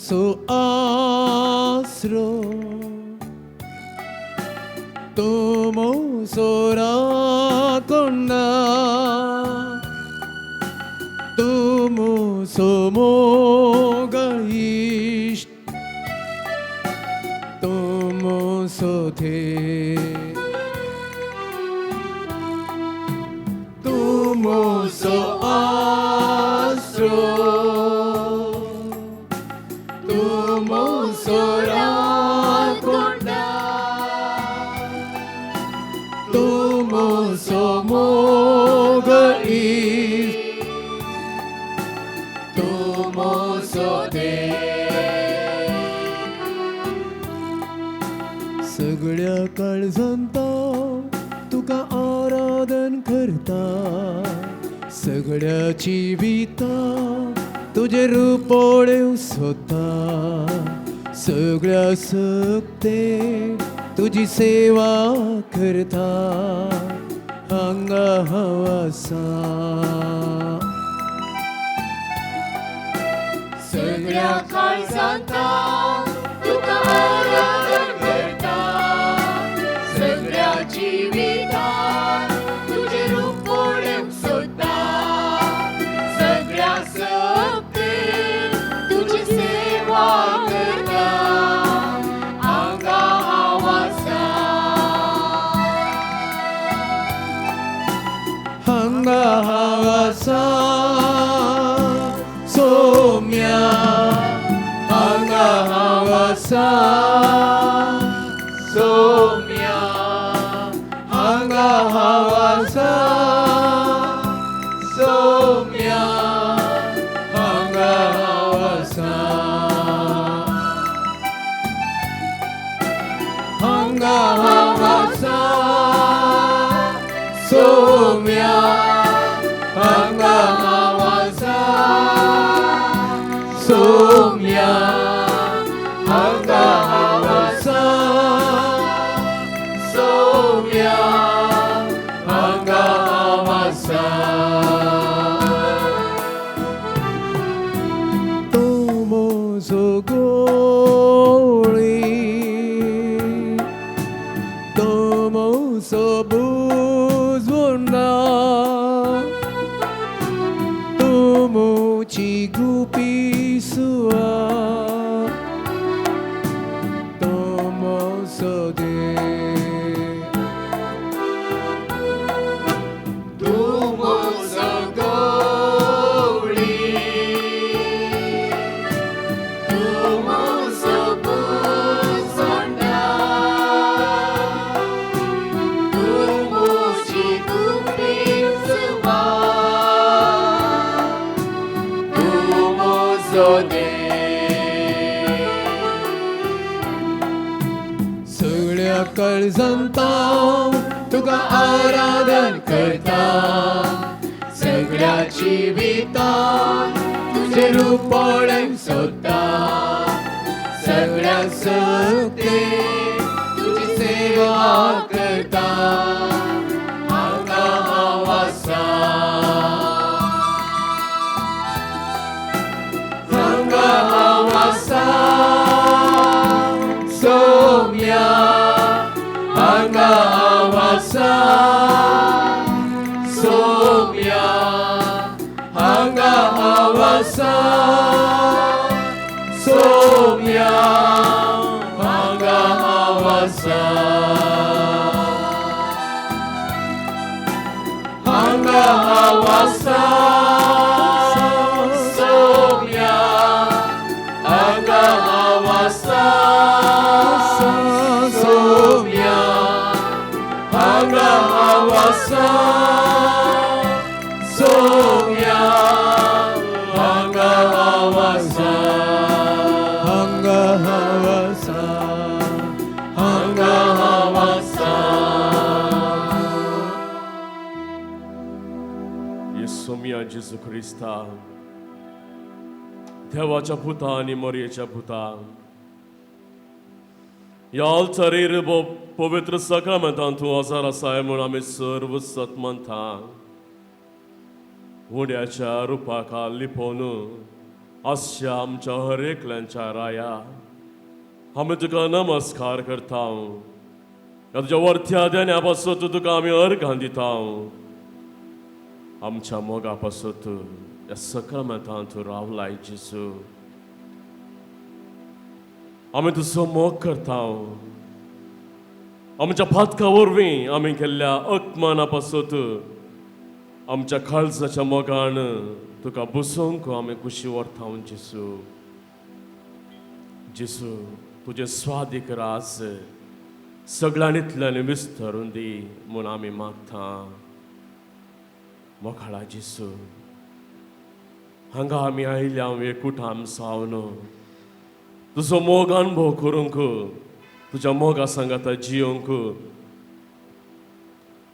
So आसरो तुमो सोराकोंडा तुमो सोमोगा इष्ट तुमो सोथे तुमो so आसरो तुमो सोराकोंडा तुमो सोमोगा इष्ट तुमो सोथे सगळ्या काळजांता तुका आराधन करता सगळ्या जिविता तुझे रुपोळेव सोदता सगळ्या सक्ते तुझी सेवा करता हांगा हांव आसा सगळ्या काळजांता तुका आराधन करता सगळ्या जिवितांत तुझे रुपोळेव सोदता सगळ्या सक्तेन तुझी सेवा करता हांगा हांव आसा हांगा हांव आसा सोम्या हांगा हांव आसा सोम्या हांगा हांव आसा सोम्या हांगा हांव आसा हांगा हांव आसा सोम्या हांगा हांव आसा सोम्या हांगा हांव आसा सोम्या हांगा हांव आसा तुमो सोगोळी तुमो सोबुजवोंडा तुमोची गुपी सुवा तुमो सोदे तुमो सोगोळी तुमो सोबुजवोंडा तुमोची गुपी सुवा तुमो सोदे सगळ्या काळजांता तुका आराधन करता सगळ्या जिवितांत तुझे रुपोळेव सोदता सगळ्या सक्ते तुझी सेवा करता हांगा हांव आसा हांगा हांव आसा सोम्या हांगा हांव आसा सोम्या हांगा हांव आसा सोम्या हांगा हांव आसा हांगा हांव आसा सोम्या हांगा हांव आसा सोम्या हांगा हांव आसा सोम्या हांगा हांव आसा हांगा हांव आसा हांगा हांव आसा येसुमिया जेजू क्रिस्ता देवाच्या पुता आनी मरयेच्या पुता ह्या अल्तारीर पवित्र सक्रमेंतान तूं हजर आसाय म्हूण आमी सर्व सतमंता उड्याच्या रुपाका लिपोवन अशा आमच्या हर एकल्यांच्या राया आमी तुका नमस्कार करता तुझ्या वरथ्या देण्यापासून तुका आमी अर्घां दिता आमच्या मोगा पासून या सक्रामेंतान तूं रावलाय जेजू आमी तुजो मोग करता आमच्या फातका वरवीं आमी केल्ल्या अपमाना पासून आमच्या काळजाच्या मोगान तुका बसोवंक आमी कुशी व्हरता जेजू जेजू तुझे स्वादीक रास सगळ्यांतल्यान विस्तरून दी म्हूण आमी मागता मोखाळा जेजू हांगा आमी आयल्या एकूटान सावन तुजो मोग अनुभव करूंक तुज्या मोगा सांगात जियोंक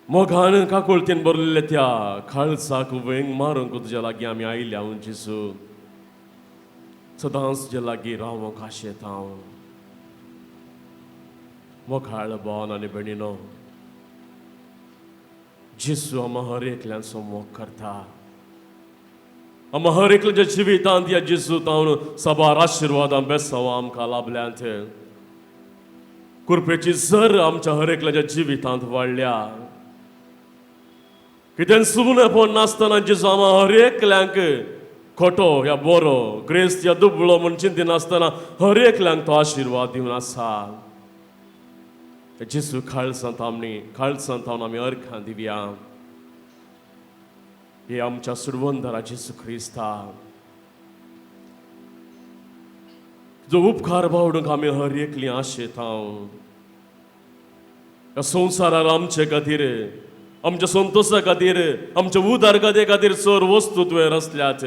मोगान काकुळतीन बरलेल्या त्या काळजाक वेंग मारूंक तुज्या लागीं आमी आयल्या जेजू सदांच तुज्या लागीं रावंक आशेत हांव मोखाळ भावन आनी भयणीनो जेजू आमी हर एकल्यांचो मोग करता आमी हर एकल्याच्या जिवितांत या जेजू तावन साबार आशिर्वादां बेसांव आमकां लाभल्यांत कृपेची झर आमच्या हर एकल्याच्या जिवितांत वाडल्या कितें सुमणेपण नासतना जेजू आमी हर एकल्यांक खोटो या बरो ग्रेस्त या दुबळो म्हूण चिंती नासतना हर एकल्यांक तो आशिर्वाद दिवन आसा जेजू काळजांत हांव आमी अर्घां दिवया हे आमच्या सुडवंदरा जेजू क्रिस्ता जो उपकार भावडूंक आमी हर एकली आशेत हांव या संवसारार आमचे खातीर आमच्या संतोशा खातीर आमच्या उदारगते खातीर चड वस्तू तुवें रचल्यात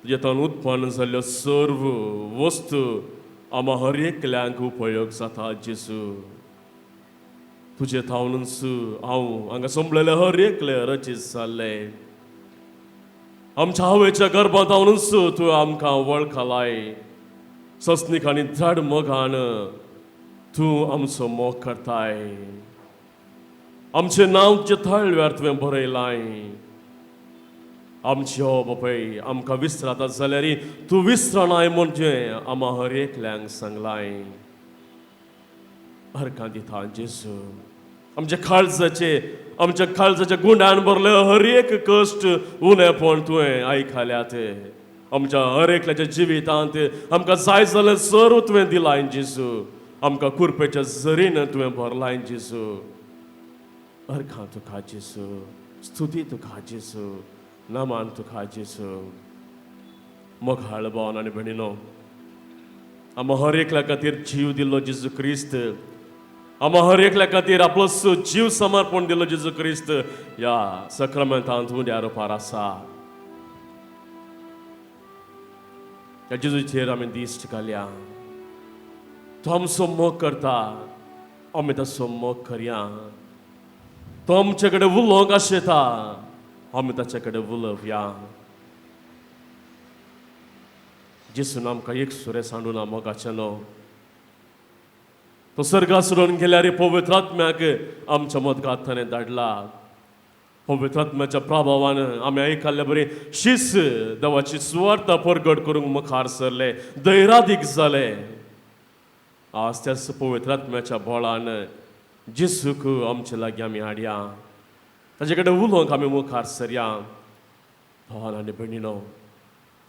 जेतान उत्पन्न जाल्ल्यो सर्व वस्तू आमी हर एकल्यांक उपयोग जाता जेजू तुजे थावनूच हांव हांगा संपलेले हर एकले रचीत जाल्ले आमच्या आवयच्या गर्भांत हावनूच तुवें आमकां वळखलाय सस्नीक आनी झाड मोगान तूं आमचो मोग करताय आमचें नांव तुज्या थाळव्यार तुवें बरयलाय आमची हो बापाय आमकां विसराता जाल्यार तूं विसरनाय म्हणजे आमी हर एकल्यांक सांगलाय अर्घां दिता जेजू आमच्या काळजाच्या गुंडान भरले हर एक कश्ट उणेपण तुवें आयकल्यात आमच्या हर एकल्याच्या जिवितांत आमकां जाय जालें सर्व तुवें दिलाय जेजू आमकां कृपेच्या झरीन तुवें भरलाय जेजू अर्घां तुका जेजू स्तुती तुका जेजू नमान तुका जेजू मोगाळ भावन आनी भयणीनो आमी हर एकल्या खातीर जीव दिल्लो जेजू क्रिस्त आमी हर एकल्या खातीर आपलो जीव समर्पण दिल्लो जेजू क्रिस्त ह्या सक्रामेंतांत उंड्या रुपार आसा त्या जेजूचेर आमी दिश्ट घालया तो आमचो मोग करता आमी तसो मोग करया तो आमचे कडेन उलोवंक आशेता आमी ताचे कडेन उलोवया जेजून आमकां एक सुरे सांडून मोगाचें न्हू तो सर्गा सोडून गेल्यार पवित्र आत्म्याक आमच्या मदगांत ताणें धाडला पवित्र आत्म्याच्या प्रभावान आमी आयकल्ले बरी शीस देवाची सुवार्ता परगट करूंक मुखार सरले धैर्यादीक जाले आज त्या पवित्र आत्म्याच्या बळान जेजूक आमचे लागीं आमी हाडया ताजे कडेन उलोवंक आमी मुखार सरया भावान आनी भयणीनो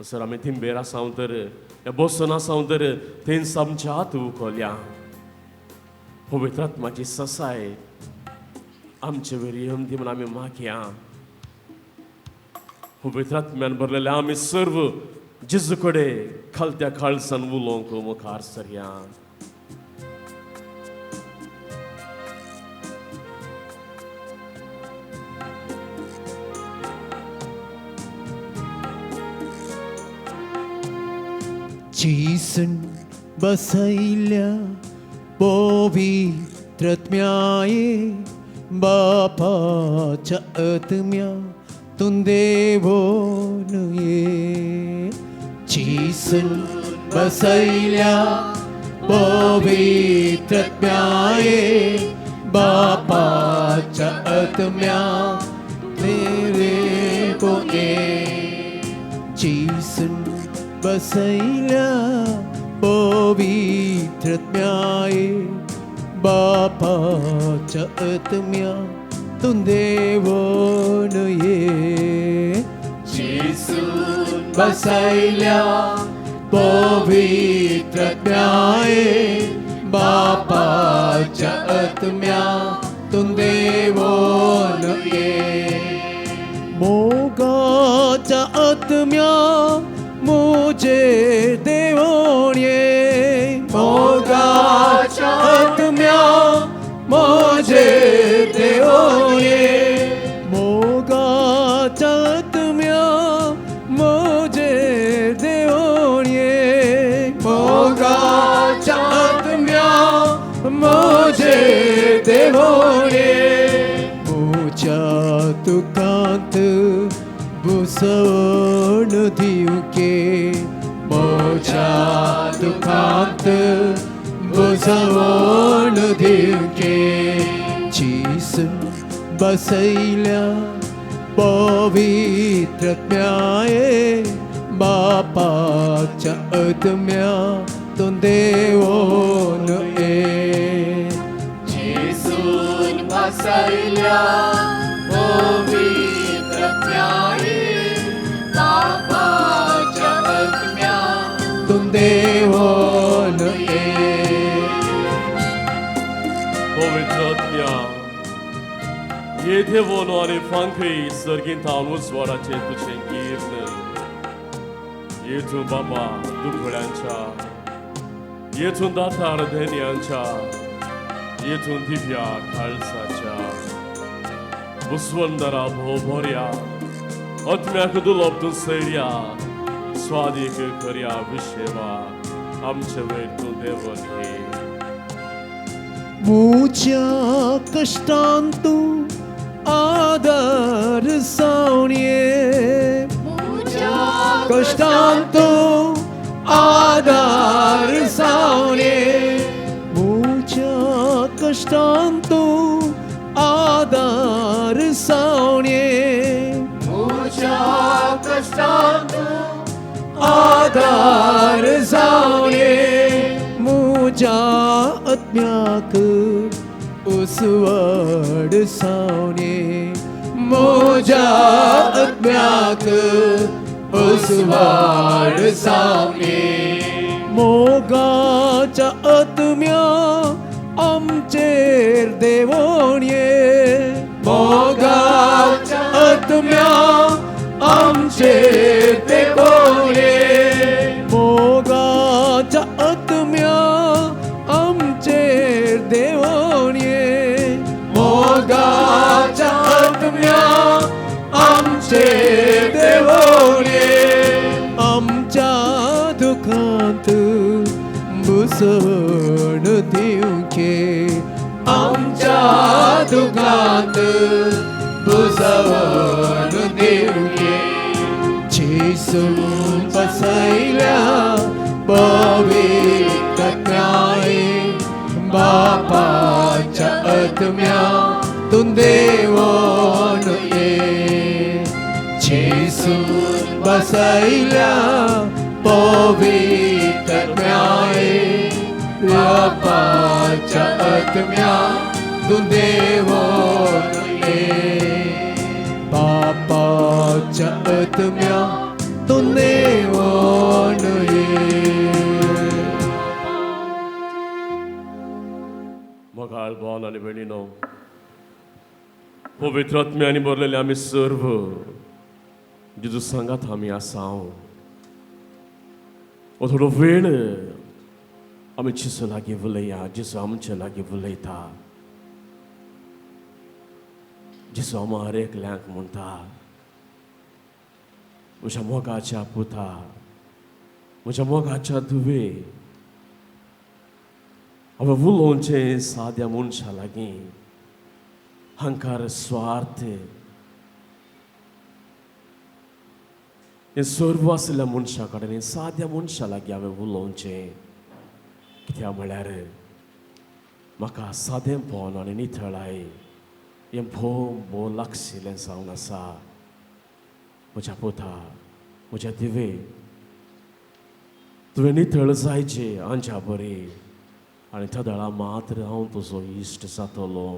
सर आमी थिंबेर आसांव तर या बसून आसांव तर थंयच आमचे हात उखलया पवित्र आत्म्याची ससाय आमचे वेर येवन दी म्हूण आमी मागया पवित्र आत्म्यान भरलेले आमी सर्व जेजू कडेन खालत्या काळजान उलोवंक मुखार सरया चीसन बसैल्या पवित्रत्म्याये बापाच्या आत्म्या तुन देवोन ये चीसन बसैल्या पवित्रत्म्याये बापाच्या आत्म्या देवोन ये चीसन बसैल्या पवित्रात्म्याये बापाच्या आत्म्यातून देवोन ये जिसून बसैल्या पवित्रात्म्याये बापाच्या आत्म्यातून देवोन ये मोगाच्या आत्म्या मुझे देवोन ये मोगाच्या आत्म्या मुझे देवोन ये मोगाच्या आत्म्या मुझे देवोन ये मोगाच्या आत्म्या मुझे देवोन ये मुझ्या दुखांत बुसवण दिवके मोझ्या दुखांत बुसवण दिवके जिसून बसैल्या पवित्रात्म्याये बापाच्या आत्म्यातून देवोन ये जिसून बसैल्या पवित्रात्म्याये बापाच्या आत्म्यातून देवोन ये पवित्रात्म्या येथे वोनो आणि फांखई सर्गीन थांबून स्वराचे तुझे कीर्तन येथून बाबा दुखड्यांच्या येथून दातार धन्यांच्या येथून दिव्या खालसाच्या बुसवंदरा भोभऱ्या आत्म्याक दुलोबतून सैर्या स्वादिक खऱ्या विशेवा आमच्या वेळतून देवन हे मुझ्या कष्टांतू आधार सावणे कष्टांतू आधार सावणे मुझ्या कष्टांतू आधार सावणे मुझ्या कष्टांतून आधार सावणे मुझ्या आत्म्याक उसवड सावणे मुझ्या आत्म्याक उसवड सावणे मोगाच्या आत्म्या आमचेर देवोन ये मोगाच्या आत्म्या आमचेर देवोन ये मोगाच्या आत्म्या आमचेर देवोन ये मोगाच्या आत्म्या आमचेर देवोन ये आमच्या दुखांत बुसवण दिवके आमच्या दुखांत बुसवण दिवके जिसून बसैल्या पवित्रात्म्याये बापाच्या आत्म्यातून देवोन ये जिसून बसैल्या पवित्रात्म्याये बापाच्या आत्म्यातून देवोन ये बापाच्या आत्म्यातून देवोन ये मगाळ भावन आणि बहिणीनो पवित्र आत्म्याने भरलेले आम्ही सर्व जिजू सांगात आम्ही आसाव थोडो वेळ आम्ही जिसू लागी उलया जिसू आमच्या लागी उलयता जिसू आम्हा हर एकल्यांक म्हणटा म्हज्या मोगाच्या पुता म्हज्या मोगाच्या धुवे हांवें उलोवचें साद्या मनशा लागीं हंकार स्वार्थ हे सर्व आसल्या मनशा कडेन साद्या मनशा लागीं हांवें उलोवचें कित्याक म्हळ्यार म्हाका सादेपण आनी नितळाय हें भोव लागशिल्लें जावन आसा म्हज्या पुता म्हज्या दिवे तुवें नितळ जायचे आंच्या बरी आनी त्या दळा मात्र हांव तुजो इश्ट जातलो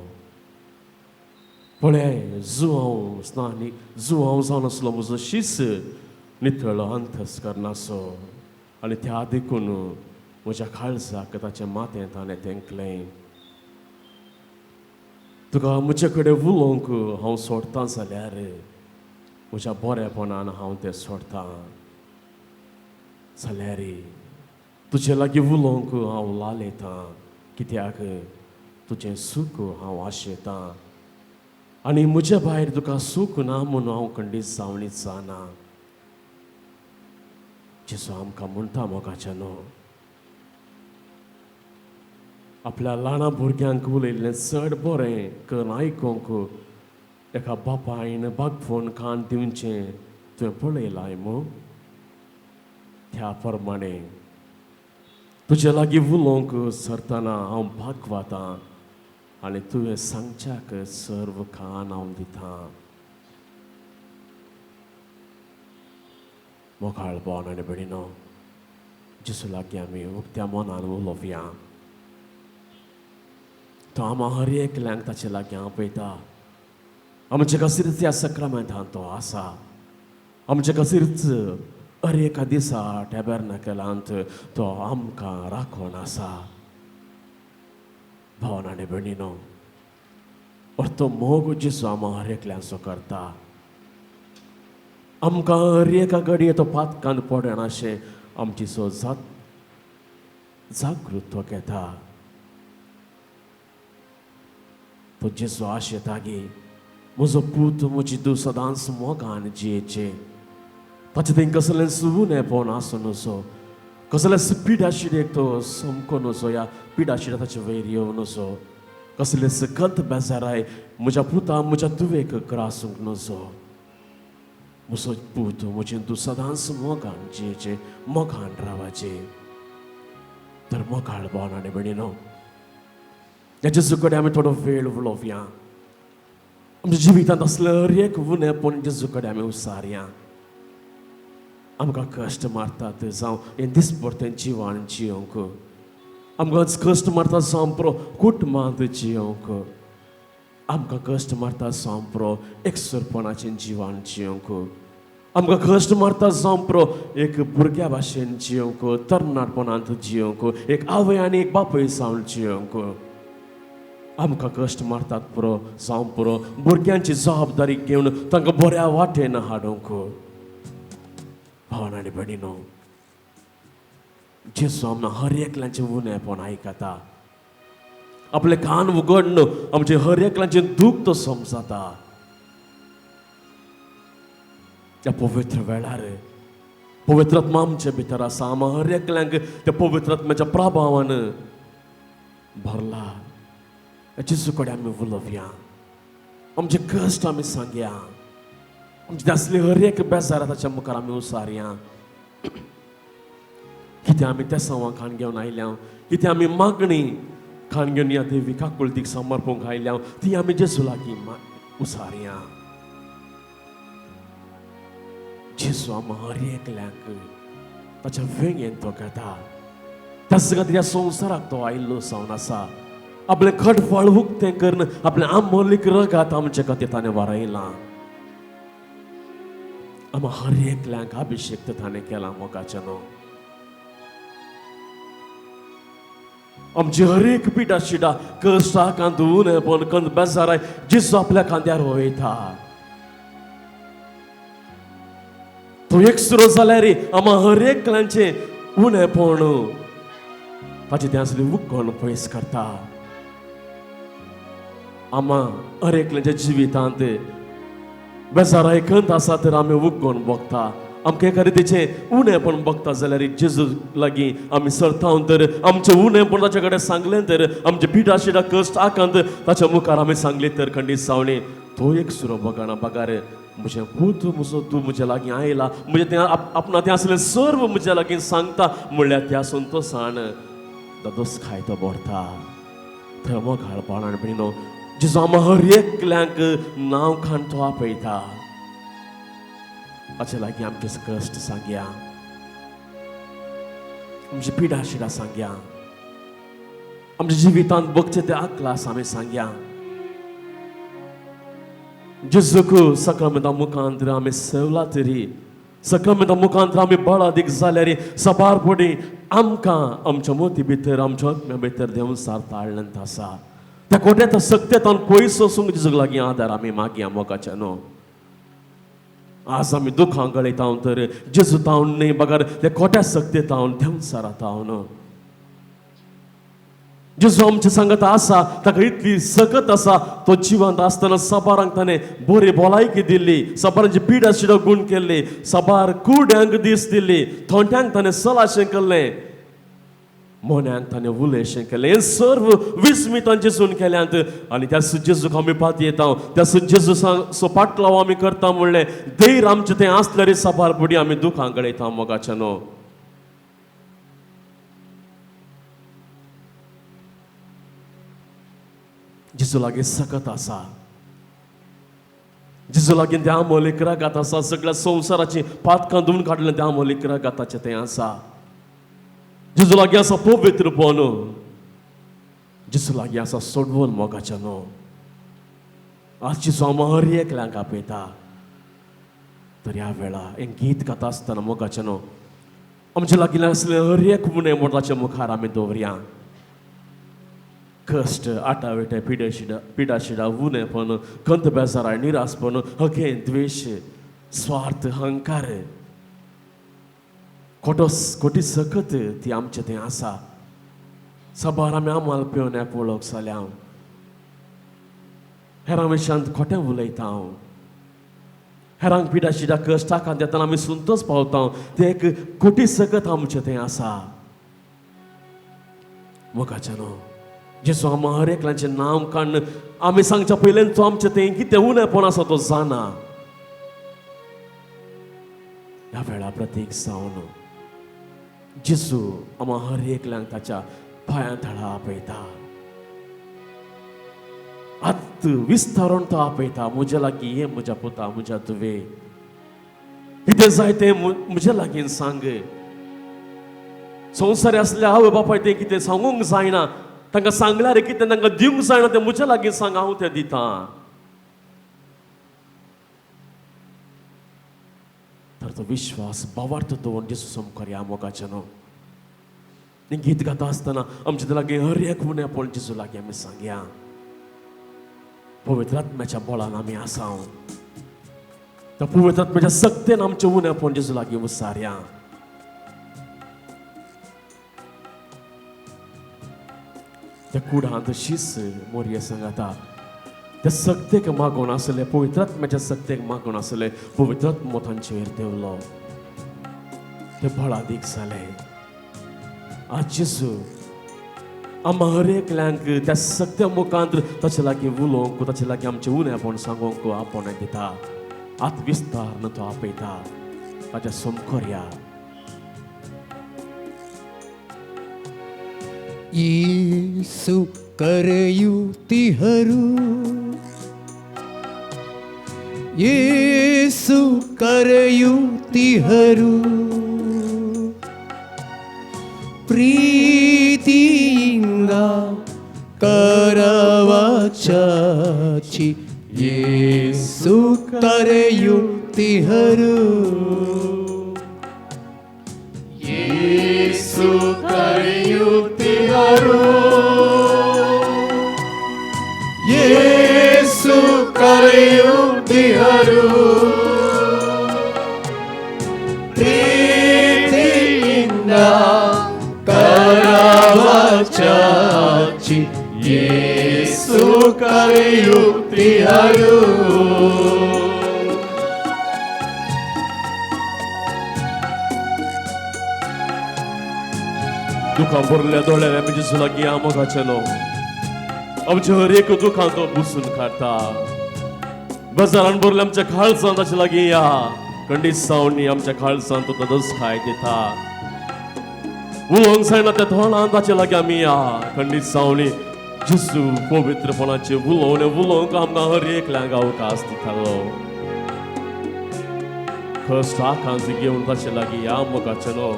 पळय जुवांव जावन आसलो म्हजो शिस नितळ अंतस करनासो आनी त्या देखून म्हज्या काळजाक ताच्या माथ्यांत हांवें तेंकलें तुका म्हजे कडेन उलोवंक हांव सोडटां जाल्यार म्हज्या बरेपणान हांव तें सोडटां जाल्यार तुजे लागीं उलोवंक हांव लालयतां कित्याक तुजें सूख हांव आशेतां आनी म्हज्या भायर तुका सूख ना म्हूण हांव खंडीत जावनी जाना जेजू आमकां म्हणटा मोगाचें न्हू आपल्या ल्हाना भुरग्यांक उलयल्लें चड बरें करून आयकूंक एका बापायन बागफोन कान दिवचें तुवें पळयलां मू त्या प्रमाणे तुजे लागीं उलोवंक सरतना हांव भागवतां आनी तुवें सांगच्याक सर्व कान हांव दितां मोगाळ भावन आनी भयणीनो जेजू लागीं आमी उक्त्या मनान उलोवया तो आम्हा हर एकल्यांक ताचे लागीं आपयता आमचे कसरीच ह्या सक्रामेंतान तो आसा आमचे कसरीच हर एका दिसा टॅबरनाकलांत तो आमकां राखोन आसा भावन आनी भयणीनो और तो मोग जेजू आम्हा हर एकल्यांचो करता आमकां हर एका घडये तो पातकान पडना अशें आमची सो जागृत घेता तो जेजू आशेता गे म्हजो पूत म्हजी तूं सदांच मोगान जियेचें ताचें थंय कसलें सुवूनेपण आसूं नजो कसलें पिडाशिडेक तो समको नजो या पिडाशिडा ताचे वयर येवं नजो कसलें सकत बेजाराय म्हज्या पुता म्हज्या तुवेक ग्रासूंक नजो म्हजो पूत म्हजें तूं सदांच मोगान जियेचें मोगान रावचें तर मोगाळ भावन आनी भयणीनो ह्या जेजू कडेन आमी थोडो वेळ उलोवया आमच्या जिवितांत असलें हर एक उणेपण जेजू कडेन आमी उसारया आमकां कश्ट मारतात जावं हें दिसपरतें जिवन जियोंक आमकां कश्ट मारता जावं पुरो कुटुंबांत जियोंक आमकां कश्ट मारता जावं पुरो एकसुरपणाचें जिवन जियोंक आमकां कश्ट मारता जावं पुरो एक भुरग्या भाशेन जियोंक तरणाटपणांत जियोंक एक आवय आनी एक बापूय जावन जियोंक आमकां कश्ट मारतात पुरो जावं पुरो भुरग्यांची जबाबदारी घेवन तांकां बऱ्या वाटेन हाडूंक भावन आनी भयणीनो जेजू आमकां हर एकल्यांचें उणेपण आयकता आपले कान उगडन आमचे हर एकल्यांचें दूख तो समजता त्या पवित्र वेळार पवित्र आत्मा आमचे भितर आसा आमी हर एकल्यांक त्या पवित्र आत्म्याच्या प्रभावान भरला जेजू कडेन आमी उलोवया आमचे कश्ट आमी सांगया आमचे असले हर एक बेजार ताच्या मुखार आमी उसारया कितें आमी त्या संवा खाण घेवन आयल्या कितें आमी मागणी खाण घेवन ह्या देवी काकुळतीक समर्पूंक आयल्या ती आमी जेजू लागीं उसारया जेजू आमी हर एकल्यांक ताच्या वेंगेन तो घेता त्याच खातीर ह्या संवसाराक तो आयिल्लो जावन आसा आपले खटफळ उक्तें करून आपले आंबोलीक रगात आमचे खातीर ताणें वारयलां आमी हर एकल्यांक अभिषेक ताणें केला मोगाचें न्हू आमची हर एक पिडा शिडा कश्टा कांत उणेपण कंद बेजाराय जेजू आपल्या खांद्यार वयता तो एकसुरो जाल्यार आमी हर एकल्यांचें उणेपण ताचे तें असलें उक्कोन पयस करता आमा हर एकल्याच्या जिवितांत बेजाराय खंत आसा तर आमी उगोवन बगता आमकां एका रितीचें उणेपण बगता जाल्यार जेजू लागीं आमी सरता तर आमचें उणेपण ताचे कडेन सांगलें तर आमचे पिडा शिडा कश्ट आकांत ताच्या मुखार आमी सांगलें तर खंडीत जावणी तो एक सुरो बगाना बगार म्हजें पूत म्हजो तूं म्हज्या लागीं आयला म्हणजे तें आपणा तें असलें सर्व म्हज्या लागीं सांगता म्हणल्यार त्या संतोशान दोस खायतो भरता थंय मोगाळ भावन भयणीनो जेजू आमी हर एकल्यांक नांव खाण तो आपयता ताचे लागीं आमचे कश्ट सांगया आमची पिडा शिडा सांगया, आमच्या जिवितांत भोगचे ते आकलास आमी सांगया. जेजूक सक्रामेंता मुखांतर आमी सेवला तरी, सक्रामेंता मुखांतर आमी बळ अदीक जाल्यार सबारपणी आमकां आमच्या मोती भितर, आमच्या आत्म्या भितर देऊन सारताळ्ळंत आसा. त्या खोट्यात सक्तेतान पयस वचूंक जेजूक लागीं आदार आमी मागया मोगाच्या न्हू. आज आमी दुखां गळयता तर जेजू तावन न्ही बगार ते खोट्या सक्तेतावन देऊन सारतावन. जेजू आमच्या सांगत आसा, ताका इतली सकत आसा, तो जिवंत आसतना सबारांक ताणें बरी भलायकी दिल्ली, सबारांची पिडा शिडा गूण केल्ली, सबार कुड्यांक दीस दिल्ली, थोंट्यांक ताणें सलाशें केल्लें, मोन्यांक ताणें उलेशें केलें. हें सर्व विस्मितान जेजून केल्यांत. आनी त्या जेजूक आमी पात येता, त्या जेजू सो पाटलाव आमी करता म्हणलें धैर्य आमचें तें आसल्यार सबार बुडी आमी दुखां गळयता मोगाचें न्हू. जेजू लागीं सकत आसा, जेजू लागीं त्या मोलीक रागात आसा, सगळ्या संवसाराची पातकां धुवन काडलें त्या मोलीक रागाताचें तें आसा. जेजू लागीं आसा पवित्रपण, जेजू लागीं आसा सोडवून मोगाचें न्हू. आज जेजू आमी हर एकल्यांक आपयता. तर ह्या वेळा हें गीत गाता आसतना मोगाचें न्हू, आमचे लागीं आसलें हर एक उणें मोठाच्या मुखार आमी दवरया. कश्ट, आटावेटे, पिडा शिडा, उणेपण, खंत बेजाराय, निरासपण, हगे, द्वेश, स्वार्थ, अहंकार, खोटी सकत ती आमचें तें आसा. सबार आमी आमाल पेवण्याक वळख जाल्या हांव. हेरां विशयांत खोटें उलयता हांव. हेरांक पिडा शिडा कश्ट ताका देतना आमी सुंतोच पावता. तें एक खोटी सकत आमचें तें आसा. मोगाचें न्हू, जेजू आमी हर एकल्याचें नांव काडून आमी सांगच्या पयलें तो आमचें तें कितें उणेपण आसा तो जाणा. ह्या वेळा प्रत्येक जावन जेजू आमी हर एकल्यांक ताच्या पांयां थळा आपयता. आत विस्तारून तो आपयता, म्हज्या लागीं ये म्हज्या पुता, म्हज्या तुवें कितें जाय तें म्हज्या लागीं सांग. संवसारी आसल्या आवय बापाय तें कितें सांगूंक जायना, तांकां सांगल्यार कितें तांकां दिवंक जायना तें म्हज्या लागीं सांग, हांव तें दितां. तर तो विश्वास बावार्थ दवरून जेजू समोर या मोगाचें न्हू. गीत गाता आसतना आमच्या लागीं हर एक उणेपण जेजू लागीं आमी सांगया. पवित्र आत्म्याच्या बळान आमी आसा. त्या पवित्र आत्म्याच्या सक्तेन आमचें उणेपण जेजू लागीं उसारया. त्या कुडांत शीस मोरये सांगता, त्या सक्तेक मागून आसले, पवित्र आत्म्याच्या सक्तेक मागून आसले, पवित्र आत्मो तांचेर देवलो. ते बळादीक जाले. आज जेजू आमी हर एकल्यांक त्या सक्त्या मुखांत ताचे लागीं उलोवंक, ताचे लागीं आमचें उणेपण सांगूंक आपण दिता. आत विस्तार तो आपयता, ताच्या समखोर या. ಯೇಸು ಕರೆಯುತ್ತಿಹರು, ಯೇಸು ಕರೆಯುತ್ತಿಹರು, ಪ್ರೀತಿಯಿಂದ ಕರವ ಚಾಚಿ ಯೇಸು ಕರೆಯುತ್ತಿಹರು. ಯೇಸು ಕರೆಯುತ್ತಿಹರು, ಯೇಸು ಕರೆಯುತ್ತಿಹರು, ಪ್ರೀತಿಯಿಂದ ಕರವ ಚಾಚಿ ಯೇಸು ಕರೆಯುತ್ತಿಹರು. दुखां भरल्या दोळ्यार आमी जेजू लागीं या मोगाचें न्हू. आमच्या हर एक दुखां तो पुसून काडटा. बेजारान भरल्या आमच्या काळजांत ताचे लागीं या. खंडीत सावनी आमच्या काळजांत तो दसकाय दिता. उलोवंक जायना त्या तोंडान ताचे लागीं आमी या. खंडीत सावनी जेजू पवित्रपणाचे उलोवंक आमकां हर एकल्यांक अवकाश दितालो. कश्ट आकांत घेवन ताचे लागीं या मोगाचें न्हू.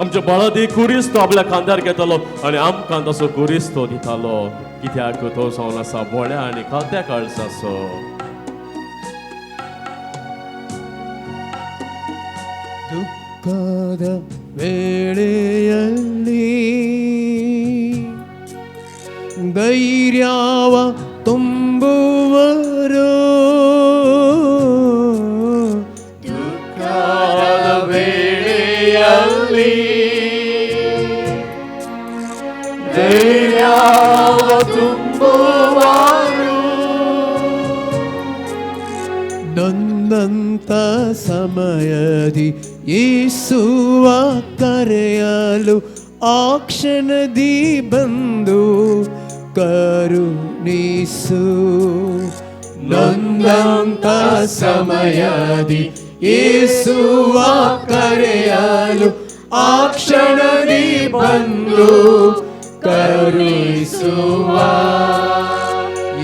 आमचे बळदी कुरिस्तो आपल्या खांद्यार घेतलो आनी आमकां तसो कुरिस्तो दितालो, कित्याक तो जावन आसा बोळ्या आनी खात्या काळजाचो. ದುಃಖದ ವೇಳೆಯಲ್ಲಿ ಧೈರ್ಯವ ತುಂಬುವರು, ದುಃಖದ ವೇಳೆಯಲ್ಲಿ ಧೈರ್ಯವ ತುಂಬುವರು, ನೊಂದಂತ ಸಮಯದಿ ಯೇಸುವ ಕರೆಯಲು ಆ ಕ್ಷಣದಿ ಬಂದು ಕರುಣಿಸು. ನೊಂದಂತ ಸಮಯದಿ ಯೇಸುವ ಕರೆಯಲು ಆ ಕ್ಷಣದಿ ಬಂದು ಕರುಣಿಸುವ.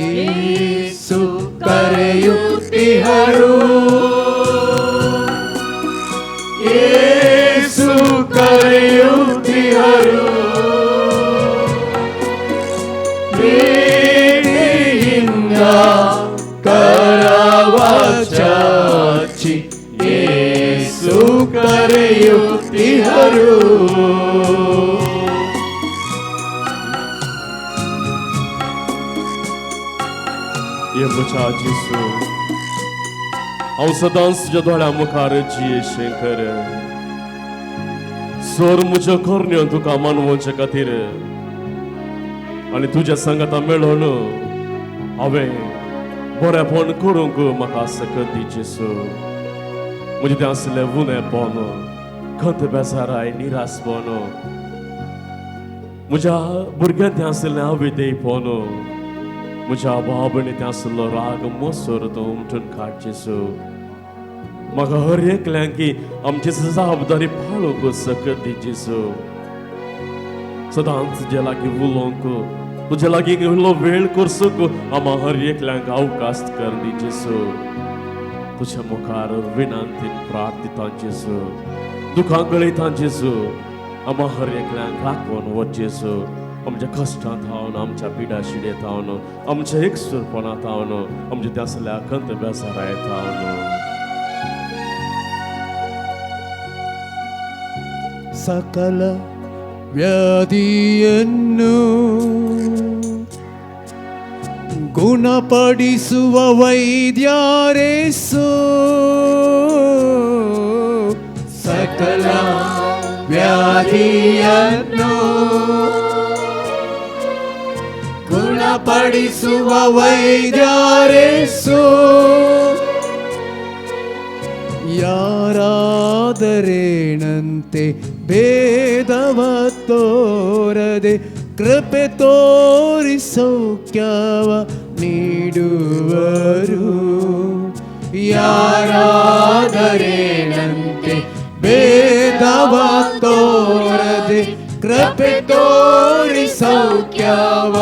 ಯೇಸು ಕರೆಯುತ್ತಿಹರು, ಯೇಸು ಕರೆಯುತ್ತಿಹರು, ಪ್ರೀತಿಯಿಂದ ಕರವ ಚಾಚಿ ಯೇಸು ಕರೆಯುತ್ತಿಹರು. ये बचा जिसू हांव सदांच तुज्या दोळ्या मुखार जियेशें कर. सोर म्हज्यो करण्यो तुका मानवचे खातीर आनी तुज्या संगता मेळोन हांवें बरेपण करूंक म्हाका सकत दी जेसू. म्हजें तें आसलें उणेपण, खंत बेजाराय, निरासपण, म्हज्या भुरग्यान तें आसलें अविधेयपण, म्हज्या भावभयणी तें आसलो राग मोसोर तो उमटून काड जेसू. म्हाका हर एकल्यांक की आमची जबाबदारी पाळूंक सकत दी जेसू. सदांच तुजे लागीं उलोवंक, तुजे लागीं इल्लो वेळ करसूंक आम्हा हर एकल्यांक अवकाश कर दी जेसू. तुज्या मुखार विनंतीन प्रार्थिता जेसू, दुखां गळयता जेसू. आम्हा हर एकल्यांक राखून वच जेसू. आमच्या कश्टांत हावन, आमच्या पिडा शिडेत हावन, आमच्या एकसुरपणांत हावन, आमच्या त्या असल्या खंत बेजारायत हावन ಸಕಲ ವ್ಯಾಧಿಯನ್ನು ಗುಣಪಡಿಸುವ ವೈದ್ಯರೇಸು. ಸಕಲ ವ್ಯಾಧಿಯನ್ನು ಗುಣಪಡಿಸುವ ವೈದ್ಯರೇಸು. ಯಾರಾದರೇನಂತೆ ಭೇದವ ತೋರದೆ ಕೃಪೆ ತೋರಿ ಸೌಖ್ಯವ ನೀಡುವರು. ಯಾರಾದರೇನಂತೆ ಭೇದವ ತೋರದೆ ಕೃಪೆ ತೋರಿ ಸೌಖ್ಯವ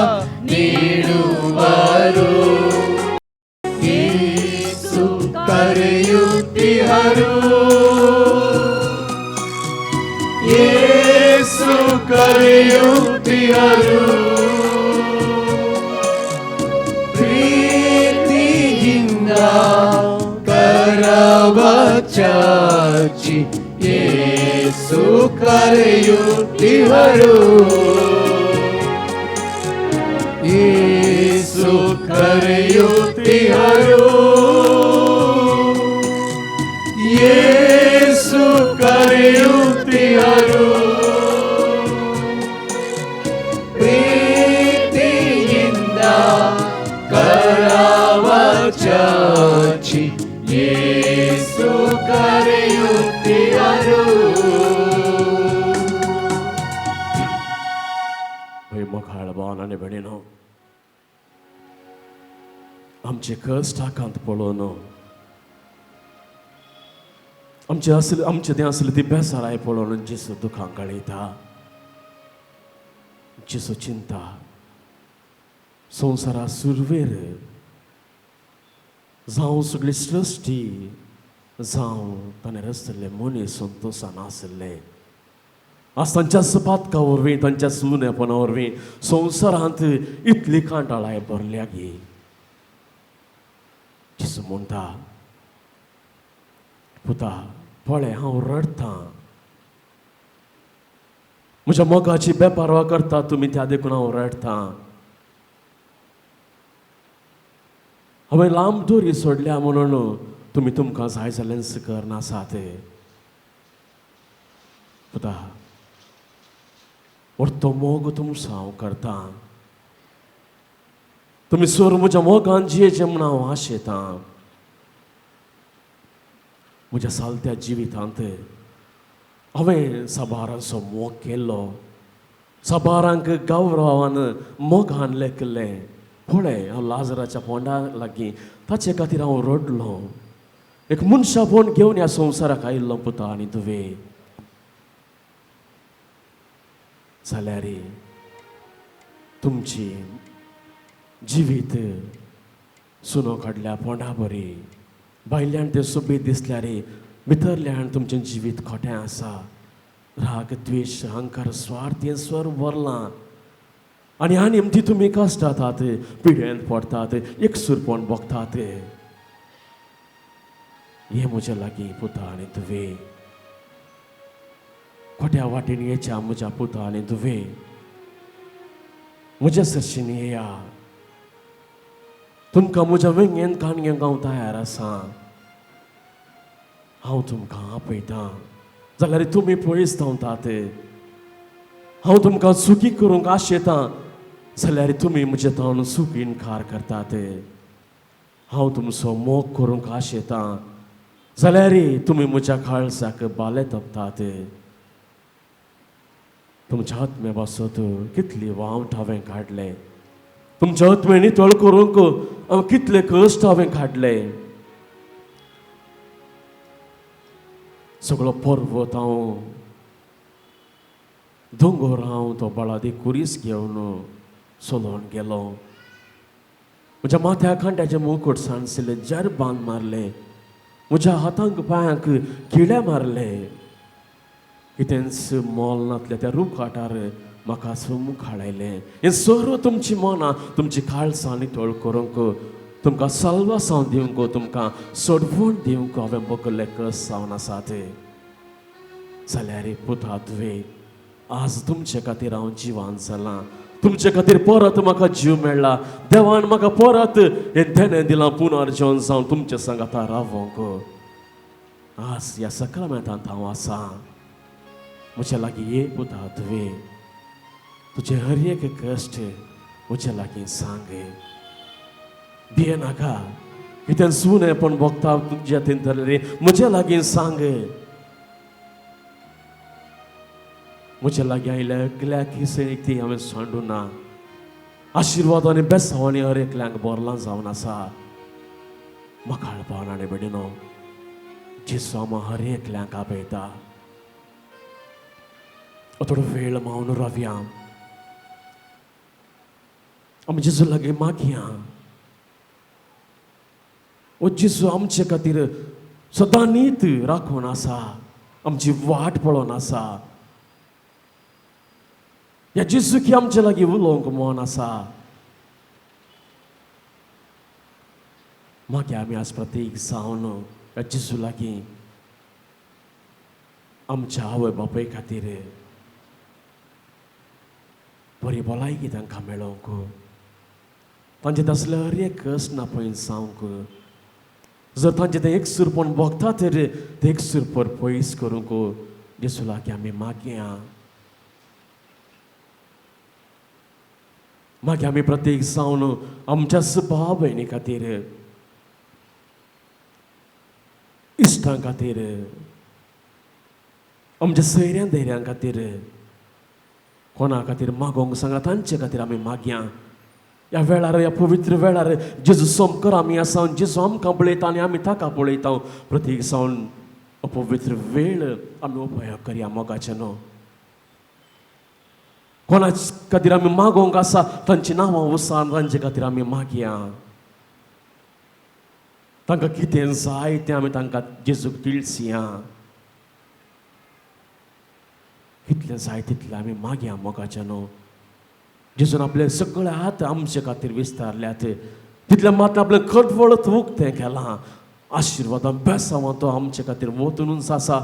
ನೀಡುವರು. ಯೇಸು ಕರೆಯುತ್ತಿಹರು, ಯೇಸು ಕರೆಯುತ್ತಿಹರು, ಪ್ರೀತಿಯಿಂದ ಕರವ ಚಾಚಿ ಯೇಸು ಕರೆಯುತ್ತಿಹರು. ಯೇಸು ಕರೆಯುತ್ತಿಹರು, ಯೇಸು ಕರೆಯುತ್ತಿಹರು, ಪ್ರೀತಿಯಿಂದ ಕರವ ಚಾಚಿ ಯೇಸು ಕರೆಯುತ್ತಿಹರು. मुखार भावनाने भयणीनो, आमचे कश्टाकांत पळोवन आमचे तें आसलें ती बेसाराय पळोवन जेसू दुखां गळयता. जेसू चिंता संवसारा सुरवेर जावं सगळी सृश्टी जावं ताणें रचलेले मनीस संतोशान आसले आज तांच्या सपातका वरवीं तांच्या सुनेपणा वरवीं संवसारांत इतली कांटाळाय भरल्या गी जिसू म्हणटा पुता पळय हांव रडतां म्हज्या मोगाची बेपारवा करता तुमी त्या देखून हांव रडतां हांवें लांब दोरी सोडल्या म्हणून तुमी तुमकां जाय जाल्लें करनासात पुता तो मोग तुमचो हांव करतां तुमी सोर म्हज्या मोगान जियेचें म्हूण हांव आशेतां म्हज्या सालत्या जिवितांत हांवें साबाराचो मोग केल्लो साबारांक गौरवान मोगान लेखलें पळय हांव लाजराच्या पोंडा लागीं ताचे खातीर हांव रडलो एक मनशापोण घेवन ह्या संवसाराक आयिल्लो पुता आनी तुवें जाल्यार तुमची जिवीत सुनो काडल्या पोंडा बरी भायल्यान तें सोबीत दिसल्यार भितरल्यान तुमचें जिवीत खोटें आसा राग द्वेश अहंकार स्वार्थ हें स्वर भरलां आनी आनी तुमी कश्टातात पिड्यांत पडटात एकसुरपण भोगतात हे म्हजे लागीं पुता आनी तुवें खोट्या वाटेन येच्या म्हज्या पुता आनी तुवें म्हज्या सरशीन येया तुमकां म्हज्या वेंगेन काणगें हांव तयार आसा हांव तुमकां आपयतां जाल्यार तुमी पयस धांवतात हांव तुमकां सुखी करूंक आशेतां जाल्यार तुमी म्हजें तोंड सुख इन्कार करतात हांव तुमचो मोग करूंक आशेतां जाल्यार तुमी म्हज्या काळजाक बाले तपतात तुमच्या आत्मे बसत कितली वावट हांवें काडले तुमच्या आत्मे नितळ करूंक हांव कितले कश्ट हांवें काडले सगळो पर्वत हांव दोंगर हांव तो बळादी कुरीस घेवन चलोवन गेलो म्हज्या माथ्या खांड्याचे मुकुट सांडसिल्ले जर बांद मारले म्हज्या हातांक पांयांक किडे मारले कितेंच मोल नातल्या त्या रूखाटार म्हाका मुख हाडयलें हें सर्व तुमची मनां तुमची काळजां नितळ करूंक तुमकां साल्वासांव दिवंक तुमकां सोडवण दिवंक हांवें बकल्ले कस जावन आसात जाल्यार पुता तुवें आज तुमचे खातीर हांव जिवान जालां तुमचे खातीर परत म्हाका जीव मेळ्ळा देवान म्हाका परत हें देणें दिलां पुनर्जन जावन तुमच्या सांगाता रावोंक आज ह्या सक्रामेंतांत हांव आसा म्हज्या लागीं ये पुता तुवें तुजे हर एक कश्ट म्हज्या लागीं सांग भियेनाका कितें सुने पण भोगता तुज्या थंय म्हज्या लागीं सांग म्हज्या लागीं आयल्या एकल्याक ती हांवें सांडू ना आशिर्वाद आनी बेसांव आनी हर एकल्यांक बोरलां जावन आसा म्हाका हाडपान आनी बेडिनो जेसू हांव हर एकल्यांक आपयता थोडो वेळ मावन रावया आमी जेजू लागीं मागया ओ जेजू आमचे खातीर सदां नीत राखून आसा आमची वाट पळोवन आसा ह्या जेजूक आमचे लागीं उलोवंक मन आसा मागया आमी आज प्रत्येक जावन ह्या जेजू लागीं आमच्या आवय बापाय खातीर बरी भलायकी तांकां मेळोवंक तांचे तसले हर एक कश्ट ना पळय जावंक जर तांचे ते एकसुरपण भोगता तर ते एकसुरपण पयस करूंक जेजू लागीं आमी मागया मागीर आमी प्रत्येक जावन आमच्या भाव भयणी खातीर इश्टां खातीर आमच्या सयऱ्यां धैर्यां खातीर कोणा खातीर मागोंक सांगा तांचे खातीर आमी मागया ह्या वेळार ह्या पवित्र वेळार जेजू समकर आमी आसा जेजू आमकां पळयता आनी आमी ताका पळयता प्रत्येक जावन अपवित्र वेळ आमी उपयोग करया मोगाचे न्हू कोणा खातीर आमी मागोंक आसा तांची नांवां उसान तांचे खातीर आमी मागया तांकां कितें जाय तें आमी तांकां जेजूक तिळसिया कितले जाय तितले आमी मागया मोगाच्या न्हू. जेजून आपले सगळे हात आमचे खातीर विस्तारल्यात. तितले मात आपले खटवळत उक्तें केलां. आशिर्वादां बेसांवां तो आमचे खातीर वतूनच आसा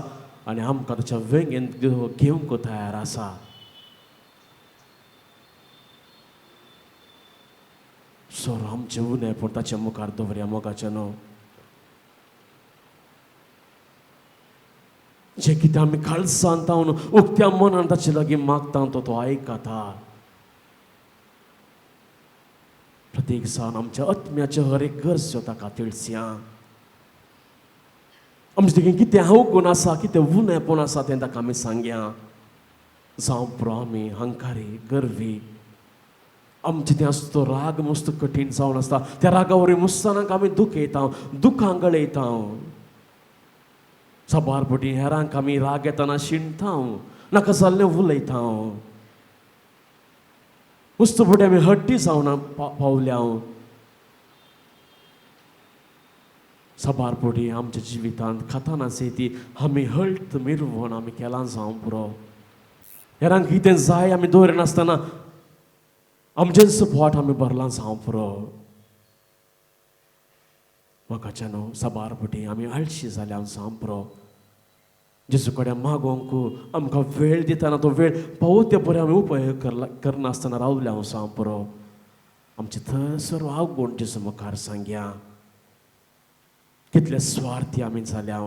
आनी आमकां ताच्या वेंगेन घेवंक तयार आसा. सोर आमचे उणें पूण ताचे मुखार दवरया मोगाचे न्हू. जे कितें आमी काळजांत तावन उक्त्या मनान ताचे लागीं मागता तो आयकता. प्रत्येक जाण आमच्या आत्म्याचे हर एक गरजो ताका तिळस्या. आमचे देखील कितें अवगूण आसा, कितें उणेंपण आसा तें ताका आमी सांगया. जावं पुरो आमी हंकारी, गर्वी, आमचे तें आसता तो राग मस्त कठीण जावन आसता. त्या रागा वरवीं मुस्तानाक आमी दुखयता, दुखां गळयता. साबारपटी हेरांक आमी राग येताना शिणता, नाका जाल्लें उलयता. मुस्तपटी आमी हट्टी जावन पावल्या. साबारपटी आमच्या जिवितांत खाताना ती आमी हळट मिरवण आमी केलां जावं पुरो. हेरांक कितें जाय आमी दवरिनासतना आमचें सपोट आमी भरलां जावं पुरो. म्हाकाच्या न्हू साबारपटी आमी आळशी जाल्या जावं पुरो. जेजू कडेन मागोंक आमकां वेळ दितना तो वेळ पावते परे आमी उपयोग करनासतना रावल्या जावं पुरो. आमचे थंय सर्व अवगूण जेजू मुखार सांगया. कितले स्वार्थी आमी जाल्या,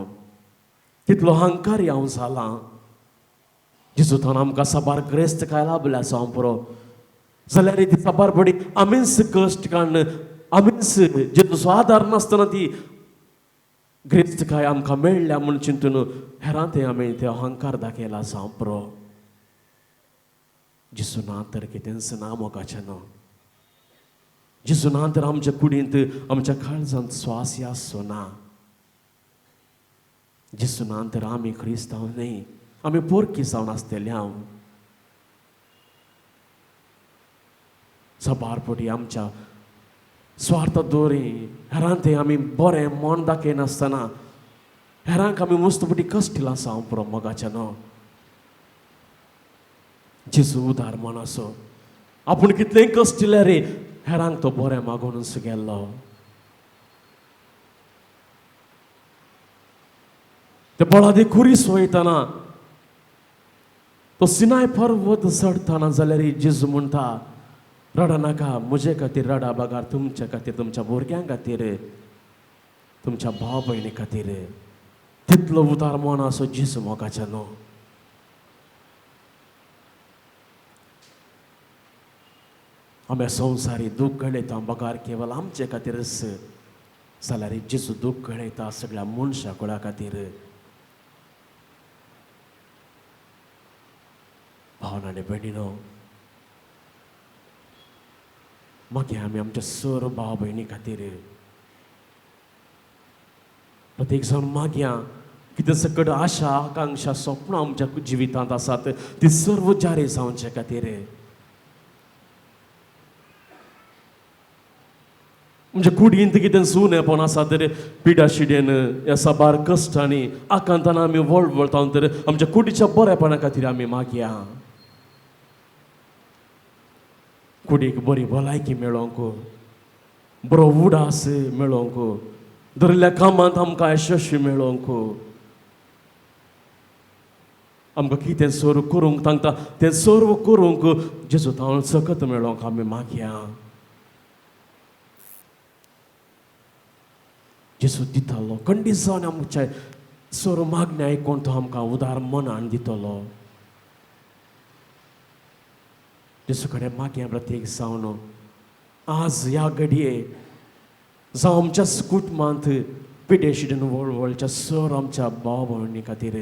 कितलो हंकारी हांव जालां. जेजू थंय आमकां साबार ग्रेस्त काय लाभल्या जावं पुरो. जाल्यार ती साबारपडी आमीच कश्ट काडन, आमीच जेजूचो आदार नासतना ती ग्रेस्त काय आमकां मेळ्ळ्या म्हूण चिंतून हेरां ते आमी ते अहंकार दाखयला जावं पुरो. जेजू ना तर कितेंच ना मोगाचें न्हू. जेजू ना तर आमच्या कुडींत, आमच्या काळजांत स्वास आसचो ना. जेजू ना तर आमी क्रिस्तांव न्ही, आमी पोरकी जावन आसतली हांव. साबारपटी आमच्या स्वार्थ दवरी हेरां ते आमी बरें मन दाखयनासतना हेरांक आमी मुस्तपटी कश्टिलां जावं पुरो मोगाचें न्हू. जेजू उदार मन असो. आपूण कितलेंय कश्टिलें रे, हेरांक तो बरें मागूनच गेल्लो. ते बळादी खुरीस वयतना, तो सिनाय पर्वत चडताना जाल्यार जेजू म्हणटा, रडा नाका, म्हजे खातीर रडा बागार, तुमच्या खातीर, तुमच्या भुरग्यां खातीर, तुमच्या भाव भयणी खातीर. तितलो उदार मन असो जेजू मोगाचें न्हू. आमी संवसारी दूख गळयता बागार केवळ आमचे खातीरच, जाल्यार जेजू दूख गळयता सगळ्या मनशा कुळा खातीर. भावना आनी भयणीनो, मागीर आमी आमच्या सर्व भाव भयणी खातीर प्रत्येक जाण मागया. कितें सकट आशा, आकांक्षा, स्वप्नां आमच्या जिवितांत आसात ती सर्व जारी जावचे खातीर. म्हणजे कुडींत कितें सुनेपण आसा तर पिडा शिडेन, ह्या साबार कश्टांनी, आकांतान आमी वळवळटा तर आमच्या कुडीच्या बरेपणा खातीर आमी मागया. कुडीक बरी भलायकी मेळोंक, बरो उडास मेळोंक, धरिल्ल्या कामांत आमकां यशस्वी मेळोंक, आमकां कितें सर्व करूंक सांगता तें सर्व करूंक जेजू तावन सकत मेळोंक आमी मागया. जेजू दितलो, खंडीत जावन आमच्या सर्व मागणी आयकून तो आमकां उदार मनान दितलो. जेजू कडेन मागया प्रत्येक जावन. आज ह्या घडये जावं आमच्या कुटुंबांत पिडे शिडेन वळवळच्या सर आमच्या भाव भयणी खातीर,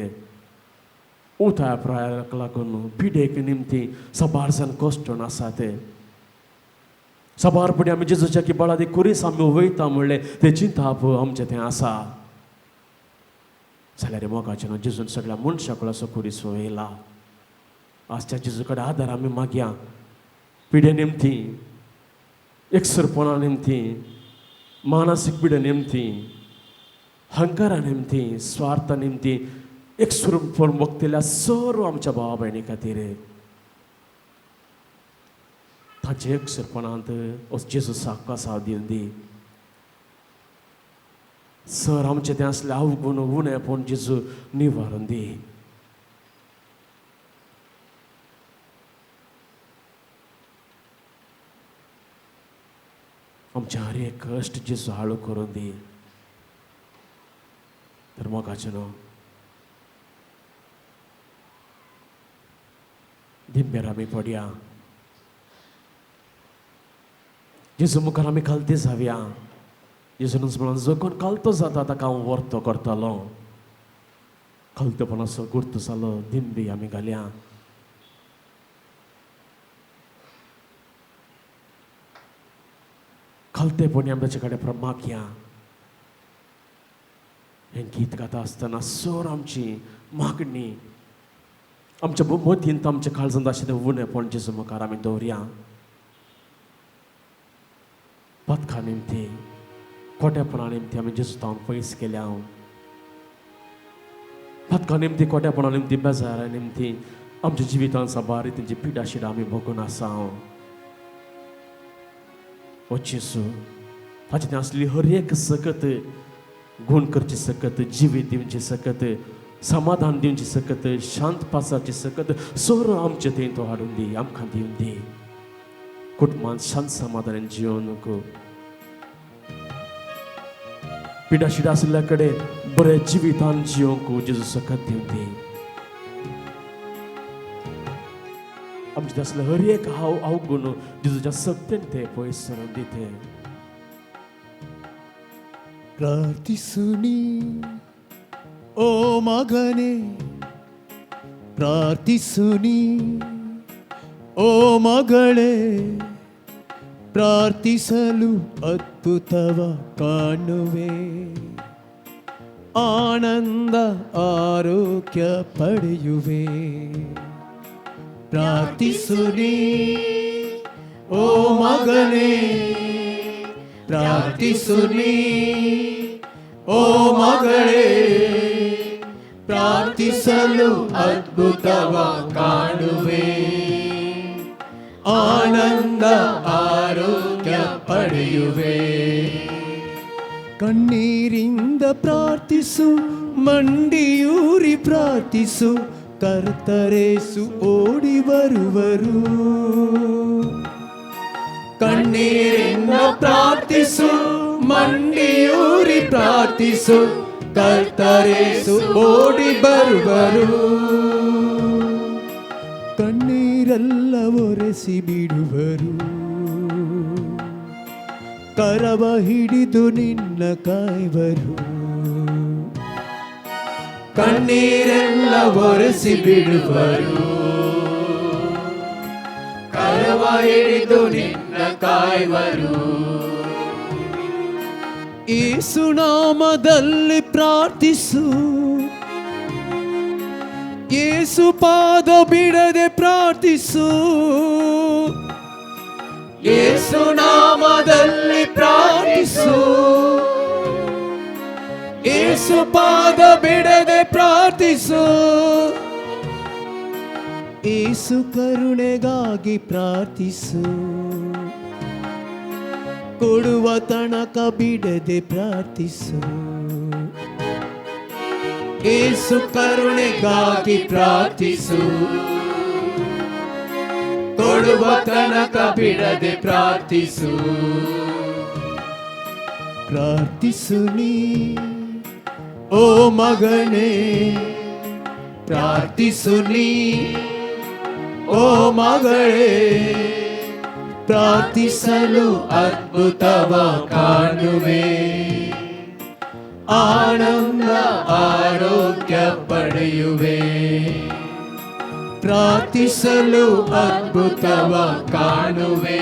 उठाय प्रायाक लागून पिडेक निमती साबार जाण कश्टून आसात. साबारपणी आमी जेजूच्या की बळादी खुरीस आमी वयता म्हणलें तें चिंताप आमचें तें आसा. जाल्यार मोगाचें न्हू, जेजून सगळ्या मनशाक असो खुरीस वयला. आजच्या जेजू कडेन आदार आमी मागया. पिडे निमती, एकसरपणा निमती, मानसीक पिडे निमती, हंकारा निमती, स्वार्था निमती एक स्वरूप बघतेल्या सर्व आमच्या भावा बहिणी खातीर ताचे एकसरपणांत जेजू साका साव दिवन दी. सर आमचे तें असलें अवगुण उणेपण जेजू निवारण दी. आमचे हर एक कश्ट जेजू हाळू करून दी. तर मोगाचें न्हू दिंब्यार आमी पडया. जेजू मुखार आमी कालते जावया. जेजून म्हणून जो कोण कालतो जाता ताका हांव वर्तो करतलो. कालतेपणाचो गुर्त जालो दिंबी आमी घालया. कालतेपणी आमी ताचे कडेन मागया. हें गीत गाता आसतना सर आमची मागणी आमच्या मतींत आमच्या काळजांत आशिल्लें उणेपण जेजू मुखार आमी दवरया. पथका निमती खोटेपणा निमती आमी जेजू तावन पयस केल्या. पथका निमती खोटेपणा निमती बेजारा निमती आमच्या जिवितांत साबारी तेंची पिडा शिडा आमी भोगून आसा. ओ जेजू ताचे तें आसली हर एक सकत गुण करचे सकत जिवीत दिवचे सकत समाधान दिवचे सकत शांत पासाची सकत सगळं आमचे थंय तो हाडून दी. आमकां दिवन दी. कुटुंबांत शांत समाधानान जिवनूक पिडा शिडा आसल्या कडेन बरे जिवितान जिवंक जेजू सकत दिवन दी. आमचे असले हर एक अवगुण जेजूच्या सक्तीन ते पयस सरून दिते. ಪ್ರಾರ್ಥಿಸುನಿ ಓ ಮಗನೇ, ಪ್ರಾರ್ಥಿಸುನಿ ಓ ಮಗಳೇ, ಪ್ರಾರ್ಥಿಸಲು ಅದ್ಭುತವ ಕಾಣುವೆ, ಆನಂದ ಆರೋಗ್ಯ ಪಡೆಯುವೆ. ಪ್ರಾರ್ಥಿಸುನಿ ಓ ಮಗನೇ, ಪ್ರಾರ್ಥಿಸುನಿ ಓ ಮಗಳೇ, ಪ್ರಾರ್ಥಿಸಲು ಅದ್ಭುತವ ಕಾಣುವೆ, ಆನಂದ ಆರೋಗ್ಯ ಪಡೆಯುವೆ. ಕಣ್ಣೀರಿಂದ ಪ್ರಾರ್ಥಿಸು, ಮಂಡಿಯೂರಿ ಪ್ರಾರ್ಥಿಸು, ಕರ್ತರೇಸು ಓಡಿ ಬರುವರು. ಕಣ್ಣೀರಿಂದ ಪ್ರಾರ್ಥಿಸು, ಮಂಡಿಯೂರಿ ಪ್ರಾರ್ಥಿಸು, ಕರ್ತರೇಸು ಓಡಿ ಬರುವರು. ಕಣ್ಣೀರೆಲ್ಲ ಒರೆಸಿ ಬಿಡುವರು, ಕರವ ಹಿಡಿದು ನಿನ್ನ ಕಾಯುವರು. ಕಣ್ಣೀರೆಲ್ಲ ಒರೆಸಿ ಬಿಡುವರು, ಕರವ ಹಿಡಿದು ನಿನ್ನ ಕಾಯುವರು. ಯೇಸು ನಾಮದಲ್ಲಿ ಪ್ರಾರ್ಥಿಸು, ಯೇಸು ಪಾದ ಬಿಡದೆ ಪ್ರಾರ್ಥಿಸು. ಯೇಸು ನಾಮದಲ್ಲಿ ಪ್ರಾರ್ಥಿಸು, ಯೇಸು ಪಾದ ಬಿಡದೆ ಪ್ರಾರ್ಥಿಸು. ಯೇಸು ಕರುಣೆಗಾಗಿ ಪ್ರಾರ್ಥಿಸು, ಕೊಡುವ ತನಕ ಬಿಡದೆ ಪ್ರಾರ್ಥಿಸು. ಯೇಸು ಕರುಣೆಗಾಗಿ ಪ್ರಾರ್ಥಿಸು, ಕೊಡುವ ತನಕ ಬಿಡದೆ ಪ್ರಾರ್ಥಿಸು. ಪ್ರಾರ್ಥಿಸು ನೀ ಓ ಮಗನೇ, ಪ್ರಾರ್ಥಿಸು ನೀ ಓ ಮಗಳೇ, ಪ್ರಾರ್ಥಿಸಲು ಅದ್ಭುತವ ಕಾಣುವೆ, ಆನಂದ ಆರೋಗ್ಯ ಪಡೆಯುವೆ. ಪ್ರಾರ್ಥಿಸಲು ಅದ್ಭುತವ ಕಾಣುವೆ,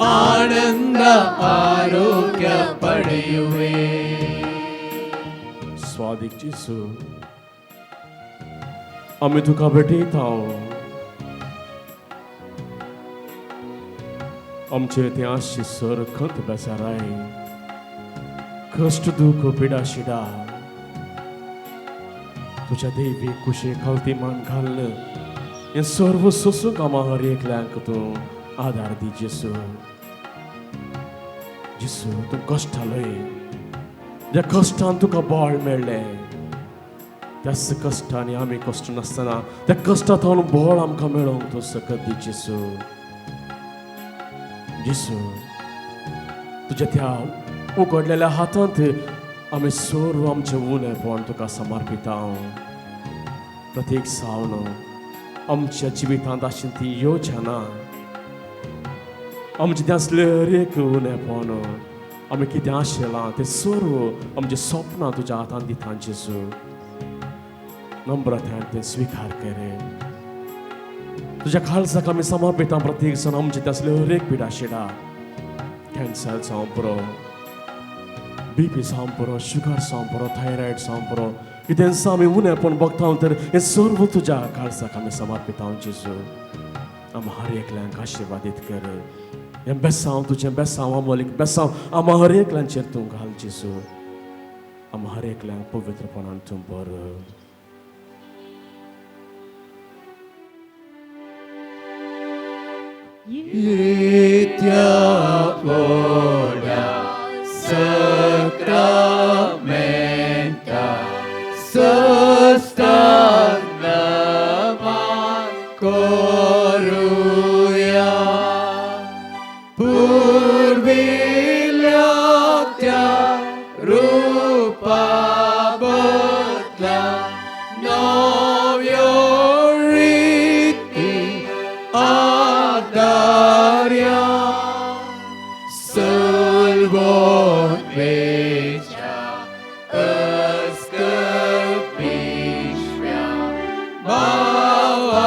ಆನಂದ ಆರೋಗ್ಯ ಪಡೆಯುವೆ. स्वादिक जेजू आमी तुका भेटयता. आमचे ते आशी सर खंत बेजाराय, कष्ट दुख पिडा शिडा तुझ्या देवी कुशे खालतीमान घालणं हे सर्व सोसूंक आम्हा हर एकल्यांक तूं आदार दी जेसू. जेसू तूं कश्टालय ज्या कश्टान तुका बळ मेळ्ळें त्याच कश्टांनी आमी कश्ट नासतना त्या कश्टांतून बळ आमकां मेळोंक तूं सकत दी जेसू. जेसू तुज्या त्या उगडलेल्या हातांत आमी सर्व आमचें उणेपण तुका समर्पिता. प्रत्येक सावन आमच्या जिवितांत आशिल्ली ती योजना आमचें तें असलें हर एक उणेपण आमी कितें आशिल्लां तें सर्व आमचें स्वप्नां तुज्या हातांत दिता जेसू. नम्रतायेन तें स्विकार कर. तुज्या काळजाक आमी समर्पिता प्रत्येक जाण आमचें तें असलें हर एक पिडा शिडा. कॅन्सर जावं पुरो, BP जावं पुरो, शुगर जावं पुरो, थायरॉयड जावं पुरो, कितें आमी उणेपण बगता तर हें सर्व तुज्या काळजाक आमी समर्पिता जेसू. आमी हर एकल्यांक आशिर्वादीत कर. हें बेसांव तुजें बेसांव अमोलीक बेसांव आमी हर एकल्यांचेर तूं घाल जेसू. आमी हर एकल्यांक पवित्रपणान तूं भर. Nitia Boda Sacramenta Sustagnama Koruya Purvilyatya Rupa Bhutla Novyoriti Adarya Sulvon Vecha Eskapishvya Bhavartache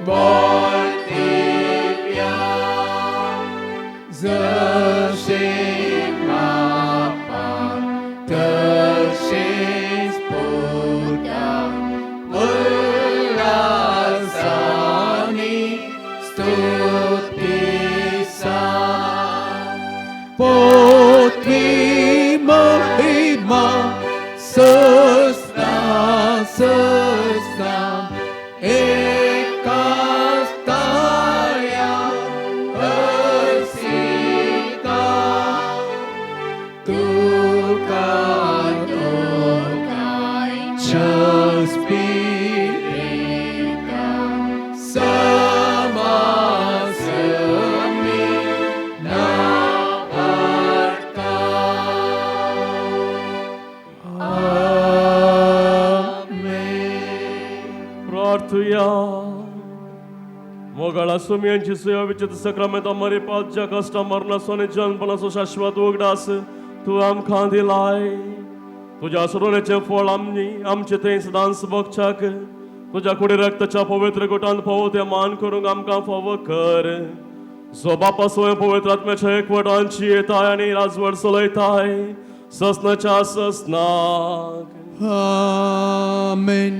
Boltivya Zashimapa Tashes Buddha Ullasani Stutisa Potvi Mahima Susna Susna Ekastaya Asita Tukai Chaspirita Samasami Navarta. Amen. प्रार्थया मोगाळा सुमयांची सेवा विचित्र सक्रामेंत आमरी पाच्या कष्टा मरणासोने जन्मपणाचो शाश्वत उगडास तूं आमकां दिलाय. तुज्या सोडण्याचें फळ आमचे थंय सदांच भोगच्याक तुज्या कुडी रक्ताच्या पवित्र गुटांत फोव तें मान करूंक आमकां फोव कर. जो बापा स्वयं पवित्र आत्म्याच्या एकवटांची येताय आनी राजवट चलयताय ससनाच्या ससनाक. Amen.